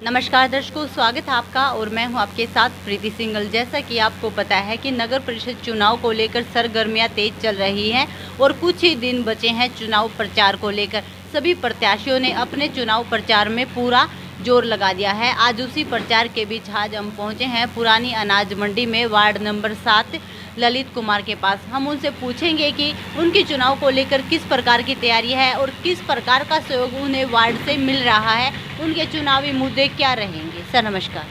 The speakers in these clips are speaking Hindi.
नमस्कार दर्शकों, स्वागत है आपका और मैं हूं आपके साथ प्रीति सिंगल। जैसा कि आपको पता है कि नगर परिषद चुनाव को लेकर सरगर्मियां तेज चल रही हैं और कुछ ही दिन बचे हैं चुनाव प्रचार को लेकर। सभी प्रत्याशियों ने अपने चुनाव प्रचार में पूरा जोर लगा दिया है। आज उसी प्रचार के बीच आज हम पहुंचे हैं पुरानी अनाज मंडी में वार्ड नंबर 7 ललित कुमार के पास। हम उनसे पूछेंगे कि उनके चुनाव को लेकर किस प्रकार की तैयारी है और किस प्रकार का सहयोग उन्हें वार्ड से मिल रहा है, उनके चुनावी मुद्दे क्या रहेंगे। सर नमस्कार।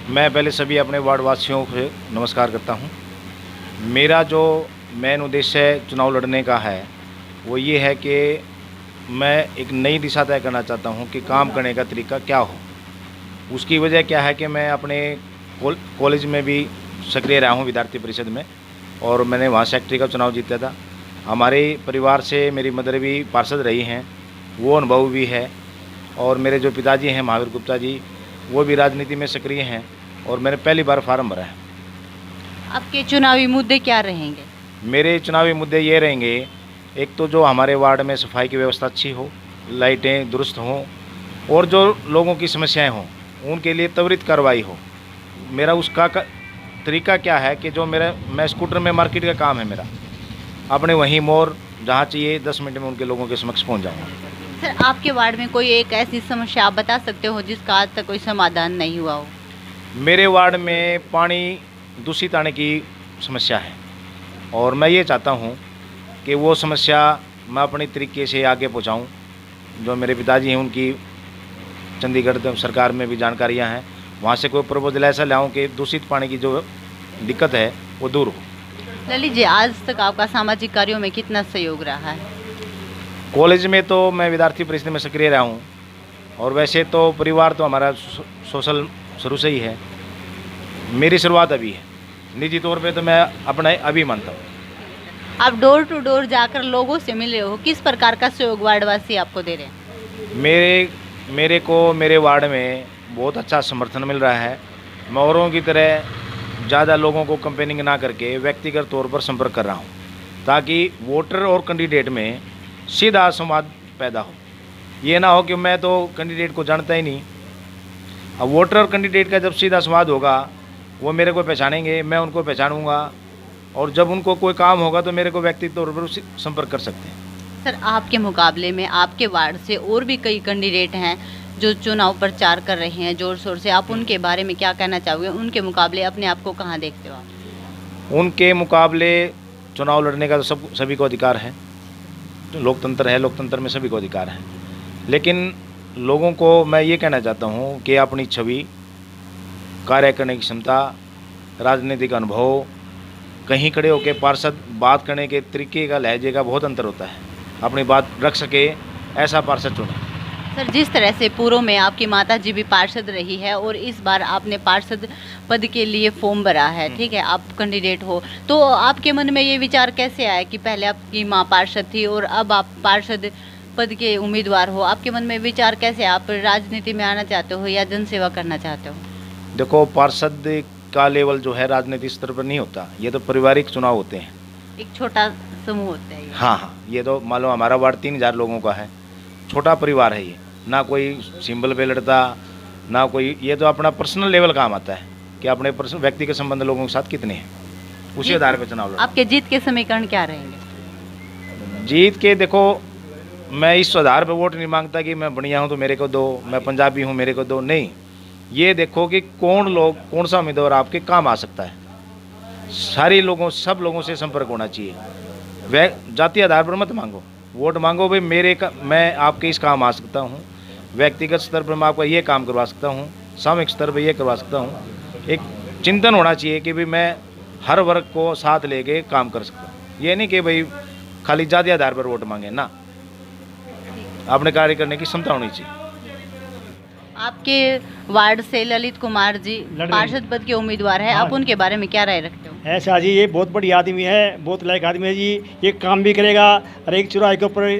मैं पहले सभी अपने वार्ड वासियों को नमस्कार करता हूं। मेरा जो मेन उद्देश्य चुनाव लड़ने का है वो ये है कि मैं एक नई दिशा तय करना चाहता हूं कि काम करने का तरीका क्या हो। उसकी वजह क्या है कि मैं अपने कॉलेज में भी सक्रिय रहा हूं, विद्यार्थी परिषद में, और मैंने वहाँ सेक्रेटरी का चुनाव जीता था। हमारे परिवार से मेरी मदर भी पार्षद रही हैं, वो अनुभव भी है, और मेरे जो पिताजी हैं महावीर गुप्ता जी, वो भी राजनीति में सक्रिय हैं और मैंने पहली बार फार्म भरा है। आपके चुनावी मुद्दे क्या रहेंगे? मेरे चुनावी मुद्दे ये रहेंगे, एक तो जो हमारे वार्ड में सफाई की व्यवस्था अच्छी हो, लाइटें दुरुस्त हों, और जो लोगों की समस्याएं हों उनके लिए त्वरित कार्रवाई हो। मेरा उसका तरीका क्या है कि जो मैं स्कूटर में मार्केट का काम है मेरा, अपने वहीं मोड़ जहाँ चाहिए 10 मिनट में उनके लोगों के समक्ष पहुँच जाऊँगा। सर आपके वार्ड में कोई एक ऐसी समस्या आप बता सकते हो जिसका आज तक कोई समाधान नहीं हुआ हो? मेरे वार्ड में पानी दूषित आने की समस्या है और मैं ये चाहता हूँ कि वो समस्या मैं अपने तरीके से आगे पहुँचाऊँ। जो मेरे पिताजी हैं उनकी चंडीगढ़ सरकार में भी जानकारियाँ हैं, वहाँ से कोई प्रपोजल ऐसा लाऊं कि दूषित पानी की जो दिक्कत है वो दूर हो। ललित जी, आज तक आपका सामाजिक कार्यों में कितना सहयोग रहा है? कॉलेज में तो मैं विद्यार्थी परिषद में सक्रिय रहा हूँ, और वैसे तो परिवार तो हमारा सोशल शुरू से ही है। मेरी शुरुआत अभी है, निजी तौर पे तो मैं अपना अभी मानता हूँ। आप डोर टू डोर जाकर लोगों से मिल रहे हो, किस प्रकार का सहयोग वार्डवासी आपको दे रहे हैं? मेरे को मेरे वार्ड में बहुत अच्छा समर्थन मिल रहा है। मैं औरों की तरह ज़्यादा लोगों को कंपेनिंग ना करके व्यक्तिगत तौर पर संपर्क कर रहा हूँ, ताकि वोटर और कैंडिडेट में सीधा संवाद पैदा हो। ये ना हो कि मैं तो कैंडिडेट को जानता ही नहीं। अब वोटर और कैंडिडेट का जब सीधा संवाद होगा, वो मेरे को पहचानेंगे, मैं उनको पहचानूंगा, और जब उनको कोई काम होगा तो मेरे को व्यक्तिगत तौर पर संपर्क कर सकते हैं। सर आपके मुकाबले में आपके वार्ड से और भी कई कैंडिडेट हैं जो चुनाव प्रचार कर रहे हैं जोर शोर से, आप उनके बारे में क्या कहना चाहोगे? उनके मुकाबले अपने आप को कहाँ देखते हो आप? उनके मुकाबले चुनाव लड़ने का तो सभी को अधिकार है। लोकतंत्र है, लोकतंत्र में सभी को अधिकार है, लेकिन लोगों को मैं ये कहना चाहता हूँ कि अपनी छवि, कार्य करने की क्षमता, राजनीतिक अनुभव, कहीं खड़े होकर पार्षद बात करने के तरीके का, लहजे का बहुत अंतर होता है। अपनी बात रख सके ऐसा पार्षद चुने। सर जिस तरह से पूर्व में आपकी माता जी भी पार्षद रही है और इस बार आपने पार्षद पद के लिए फॉर्म भरा है, ठीक है, आप कैंडिडेट हो, तो आपके मन में ये विचार कैसे आया कि पहले आपकी माँ पार्षद थी और अब आप पार्षद पद के उम्मीदवार हो? आपके मन में विचार कैसे, आप राजनीति में आना चाहते हो या जनसेवा करना चाहते हो? देखो, पार्षद का लेवल जो है राजनीतिक स्तर पर नहीं होता, ये तो पारिवारिक चुनाव होते हैं। एक छोटा समूह होता है। हाँ, ये तो मान लो हमारा वार्ड 3000 लोगों का है, छोटा परिवार है ये, ना कोई सिंबल पे लड़ता, ना कोई, ये तो अपना पर्सनल लेवल काम आता है कि अपने पर्सनल व्यक्ति के संबंध लोगों के साथ कितने हैं, उसी आधार पर चुनाव लड़ना। आपके जीत के समीकरण क्या रहेंगे? जीत के देखो, मैं इस आधार पर वोट नहीं मांगता कि मैं बढ़िया हूँ तो मेरे को दो, मैं पंजाबी हूँ मेरे को दो, नहीं। ये देखो कि कौन सा उम्मीदवार आपके काम आ सकता है। सब लोगों से संपर्क होना चाहिए। वह जाति आधार पर मत मांगो, वोट मांगो भाई मैं आपके इस काम आ सकता हूँ, व्यक्तिगत स्तर पर मैं आपका ये काम करवा सकता हूँ, सामूहिक स्तर पर ये करवा सकता हूँ। एक चिंतन होना चाहिए कि भाई मैं हर वर्ग को साथ लेके काम कर सकता हूँ। ये नहीं कि भाई खाली जाति आधार पर वोट मांगे ना, अपने कार्य करने की क्षमता होनी चाहिए। आपके वार्ड से ललित कुमार जी पार्षद पद के उम्मीदवार है, आप उनके बारे में क्या राय रखते हो? ऐसा जी, ये बहुत बड़ी आदमी है, बहुत लायक आदमी है जी। ये काम भी करेगा और एक चौराहे के ऊपर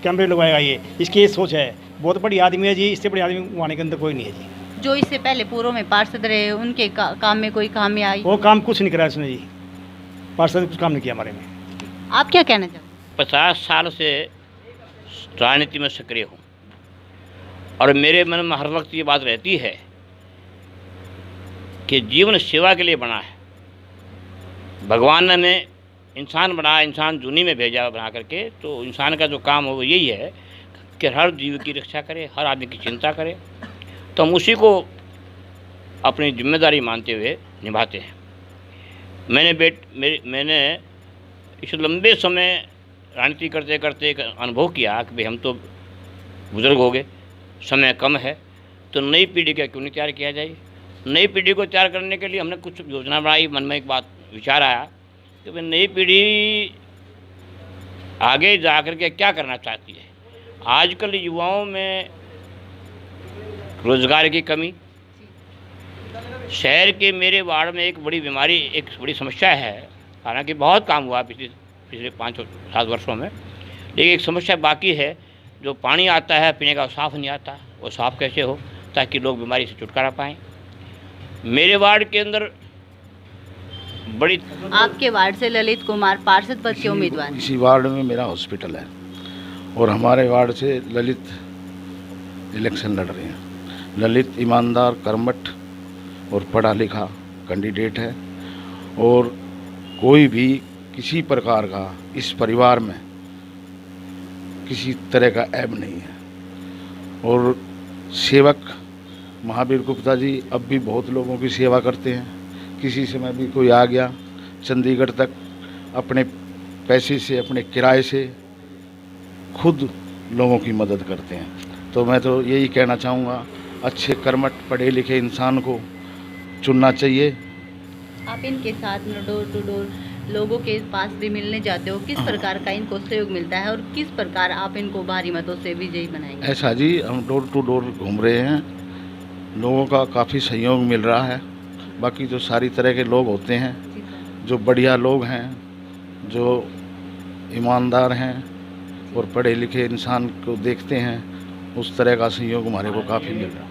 कैमरे लगवाएगा, ये इसकी ये सोच है। बहुत बड़ी आदमी है जी, इससे बड़ी आदमी आने के अंदर कोई नहीं है जी। जो इससे पहले पूर्व में पार्षद रहे, उनके काम में कोई खामी आई? वो काम कुछ नहीं करा उसने जी, पार्षद कुछ काम नहीं किया हमारे में। आप क्या कहना चाहते? 50 साल से राजनीति में सक्रिय हूँ। और मेरे मन में हर वक्त ये बात रहती है कि जीवन सेवा के लिए बना है। भगवान ने हमें इंसान बनाया, इंसान जूनी में भेजा बना करके, तो इंसान का जो काम हो वो यही है कि हर जीव की रक्षा करे, हर आदमी की चिंता करे। तो हम उसी को अपनी जिम्मेदारी मानते हुए निभाते हैं। मैंने इस लंबे समय राजनीति करते करते एक अनुभव किया कि भाई हम तो बुज़ुर्ग हो गए, समय कम है, तो नई पीढ़ी का क्यों नहीं तैयार किया जाए। नई पीढ़ी को तैयार करने के लिए हमने कुछ योजना बनाई। मन में एक बात विचार आया कि भाई नई पीढ़ी आगे जा कर के क्या करना चाहती है। आजकल युवाओं में रोज़गार की कमी, शहर के मेरे वार्ड में एक बड़ी बीमारी, एक बड़ी समस्या है। हालांकि बहुत काम हुआ पिछले 5-7 वर्षों में, लेकिन एक समस्या बाकी है। जो पानी आता है पीने का, साफ़ नहीं आता। वो साफ़ कैसे हो ताकि लोग बीमारी से छुटकारा पाएँ। मेरे वार्ड के अंदर बड़ी आपके वार्ड से ललित कुमार पार्षद पद के उम्मीदवार। इसी वार्ड में मेरा हॉस्पिटल है और हमारे वार्ड से ललित इलेक्शन लड़ रहे हैं। ललित ईमानदार, कर्मठ और पढ़ा लिखा कैंडिडेट है और कोई भी किसी प्रकार का इस परिवार में किसी तरह का ऐब नहीं है। और सेवक महावीर गुप्ता जी अब भी बहुत लोगों की सेवा करते हैं। किसी समय भी कोई आ गया चंडीगढ़ तक अपने पैसे से, अपने किराए से खुद लोगों की मदद करते हैं। तो मैं तो यही कहना चाहूँगा, अच्छे कर्मठ पढ़े लिखे इंसान को चुनना चाहिए। आप इनके साथ डोर टू डोर लोगों के पास भी मिलने जाते हो, किस प्रकार का इनको सहयोग मिलता है और किस प्रकार आप इनको भारी मतों से विजयी बनाएंगे? ऐसा जी, हम डोर टू डोर घूम रहे हैं, लोगों का काफ़ी सहयोग मिल रहा है। बाकी जो सारी तरह के लोग होते हैं, जो बढ़िया लोग हैं, जो ईमानदार हैं और पढ़े लिखे इंसान को देखते हैं, उस तरह का सहयोग हमारे को काफ़ी मिल रहा है।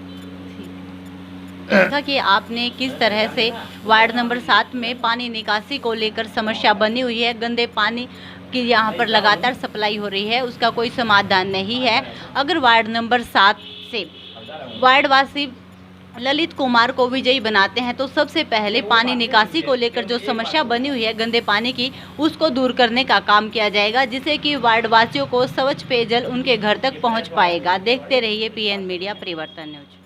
देखा कि आपने किस तरह से वार्ड नंबर 7 में पानी निकासी को लेकर समस्या बनी हुई है। गंदे पानी की यहाँ पर लगातार सप्लाई हो रही है, उसका कोई समाधान नहीं है। अगर वार्ड नंबर 7 से वार्डवासी ललित कुमार को विजयी बनाते हैं तो सबसे पहले पानी निकासी को लेकर जो समस्या बनी हुई है गंदे पानी की, उसको दूर करने का काम किया जाएगा, जिससे कि वार्डवासियों को स्वच्छ पेयजल उनके घर तक पहुँच पाएगा। देखते रहिए PN मीडिया परिवर्तन न्यूज।